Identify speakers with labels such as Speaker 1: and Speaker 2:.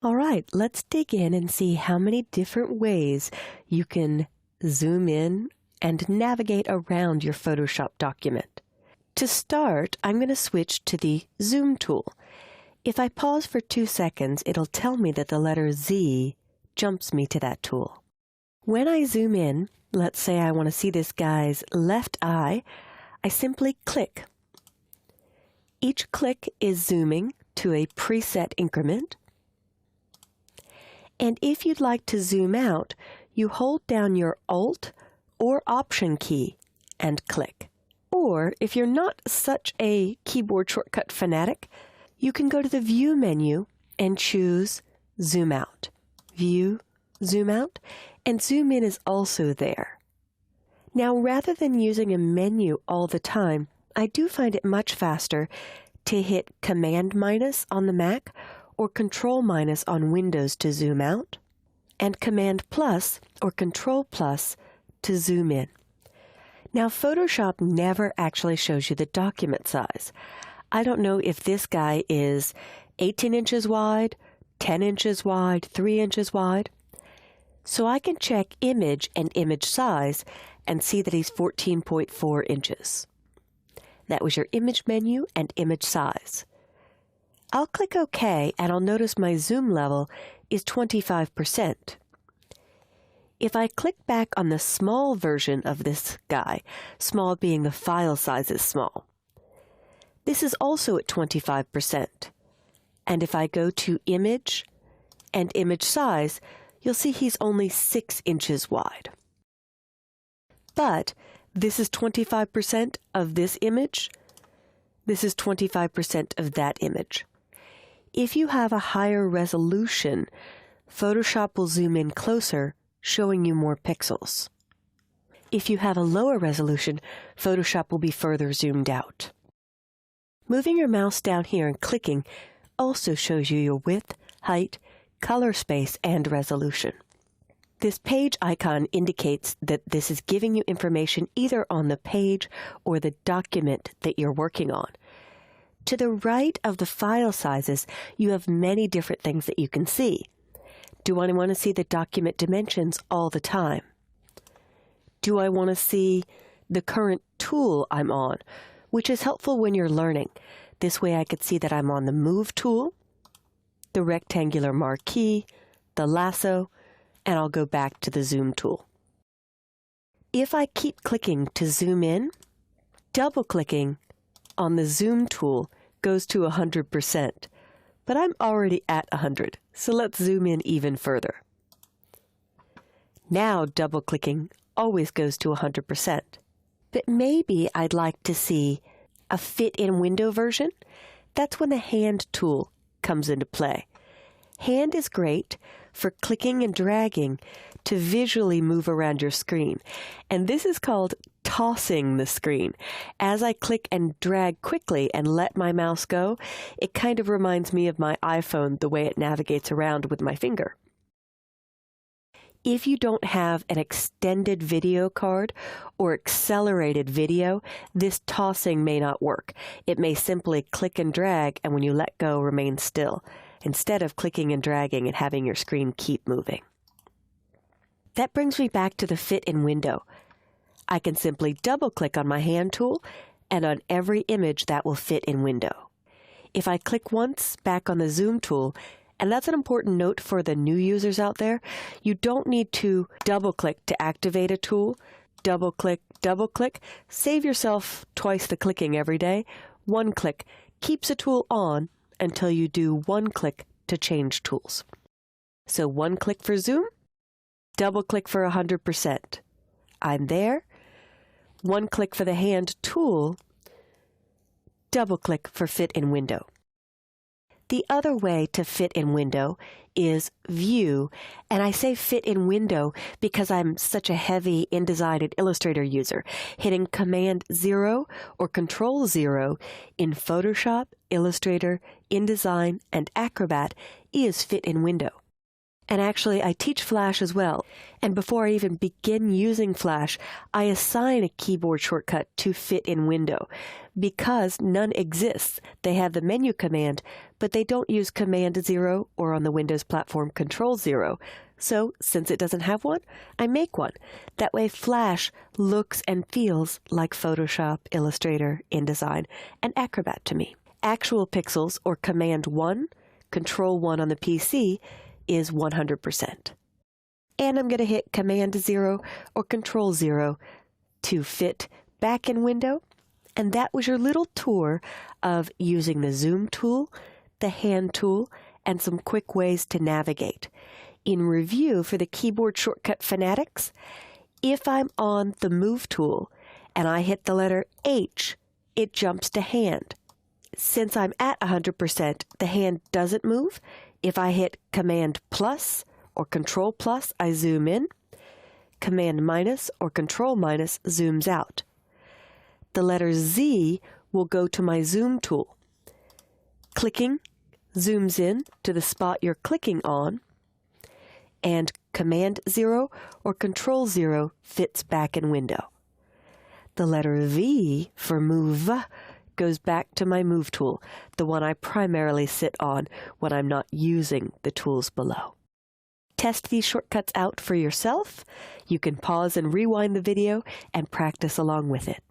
Speaker 1: All right, let's dig in and see how many different ways you can zoom in and navigate around your Photoshop document. To start, I'm going to switch to the Zoom tool. If I pause for 2 seconds, it'll tell me that the letter Z jumps me to that tool. When I zoom in, let's say I want to see this guy's left eye, I simply click. Each click is zooming to a preset increment. And if you'd like to zoom out, you hold down your Alt or Option key and click. Or if you're not such a keyboard shortcut fanatic, you can go to the View menu and choose Zoom Out. View, Zoom Out, and Zoom In is also there. Now, rather than using a menu all the time, I do find it much faster to hit Command- on the Mac or Control- on Windows to zoom out, and Command+ or Control+ to zoom in. Now, Photoshop never actually shows you the document size. I don't know if this guy is 18 inches wide, 10 inches wide, 3 inches wide. So I can check Image and Image Size and see that he's 14.4 inches. That was your Image menu and Image Size. I'll click OK, and I'll notice my zoom level is 25%. If I click back on the small version of this guy, small being the file size is small, this is also at 25%. And if I go to Image and Image Size, you'll see he's only 6 inches wide. But this is 25% of this image. This is 25% of that image. If you have a higher resolution, Photoshop will zoom in closer, showing you more pixels. If you have a lower resolution, Photoshop will be further zoomed out. Moving your mouse down here and clicking also shows you your width, height, color space, and resolution. This page icon indicates that this is giving you information either on the page or the document that you're working on. To the right of the file sizes, you have many different things that you can see. Do I want to see the document dimensions all the time? Do I want to see the current tool I'm on, which is helpful when you're learning. This way I could see that I'm on the Move tool, the rectangular marquee, the lasso, and I'll go back to the Zoom tool. If I keep clicking to zoom in, double-clicking on the Zoom tool goes to 100%, but I'm already at 100, so let's zoom in even further. Now double-clicking always goes to 100%, but maybe I'd like to see a fit-in window version. That's when the Hand tool comes into play. Hand is great for clicking and dragging to visually move around your screen, and this is called tossing the screen. As I click and drag quickly and let my mouse go, it kind of reminds me of my iPhone, the way it navigates around with my finger. If you don't have an extended video card or accelerated video, this tossing may not work. It may simply click and drag, and when you let go, remain still, instead of clicking and dragging and having your screen keep moving. That brings me back to the fit-in window. I can simply double-click on my Hand tool, and on every image that will fit in window. If I click once back on the Zoom tool, and that's an important note for the new users out there, you don't need to double-click to activate a tool. Double-click, double-click. Save yourself twice the clicking every day. One click keeps a tool on until you do one click to change tools. So one click for zoom, double-click for 100%. I'm there. One click for the Hand tool, double-click for Fit in Window. The other way to fit in window is View, and I say fit in window because I'm such a heavy InDesign and Illustrator user. Hitting Command-0 or Control-0 in Photoshop, Illustrator, InDesign, and Acrobat is fit in window. And actually, I teach Flash as well. And before I even begin using Flash, I assign a keyboard shortcut to fit in Window. Because none exists, they have the menu command, but they don't use Command 0 or on the Windows platform Control 0. So, since it doesn't have one, I make one. That way Flash looks and feels like Photoshop, Illustrator, InDesign, and Acrobat to me. Actual pixels, or Command 1, Control 1 on the PC, is 100%. And I'm going to hit Command 0 or Control 0 to fit back in Window. And that was your little tour of using the Zoom tool, the Hand tool, and some quick ways to navigate. In review for the keyboard shortcut fanatics, if I'm on the Move tool and I hit the letter H, it jumps to Hand. Since I'm at 100%, the hand doesn't move. If I hit Command plus or Control plus, I zoom in. Command minus or Control minus zooms out. The letter Z will go to my Zoom tool. Clicking zooms in to the spot you're clicking on, and Command 0 or Control 0 fits back in Window. The letter V for Move goes back to my Move tool, the one I primarily sit on when I'm not using the tools below. Test these shortcuts out for yourself. You can pause and rewind the video and practice along with it.